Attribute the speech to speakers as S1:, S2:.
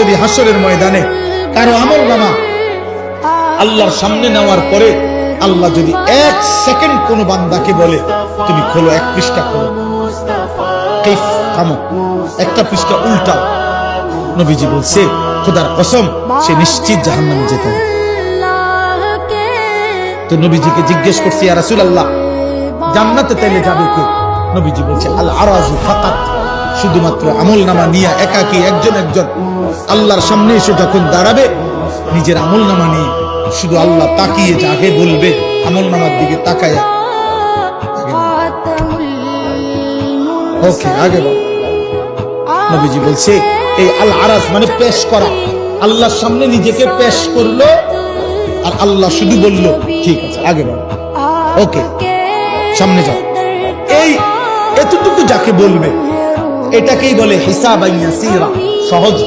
S1: যদি হাসরের ময়দানে কারো আমলনামা আল্লাহর সামনে নেওয়ার পরে আল্লাহ যদি 1 সেকেন্ড কোন বান্দাকে বলে তুমি খোলো 1 পৃষ্ঠা খোলো, কাইফ থামো, একটা পৃষ্ঠা উল্টাও, নবীজি বলছে খোদার কসম সে নিশ্চিত জাহান্নামে যেতে হবে। তো নবীজিকে জিজ্ঞেস করছি ইয়া রাসূলুল্লাহ জান্নাতে তাইলে যাবে কে? নবীজি বলছে আল আরাজু ফাকাত, শুধুমাত্র আমলনামা নিয়ে একাকী একজন একজন আল্লাহর সামনে এসে যখন দাঁড়াবে নিজের আমলনামা নিয়ে শুধু আল্লাহ তাকিয়ে যাকে বলবে আমলনামার দিকে তাকায়া ওকে আগে বল। নবীজি বলছে এই আল আরাজ মানে পেশ করা, আল্লাহর সামনে নিজেকে পেশ করলো আর আল্লাহ শুধু বলল ঠিক আছে আগে বল, ওকে সামনে যাও। এই এতটুকু যাকে বলবে এটাকেই বলে হিসাবান ইয়াসীরা, সহজ।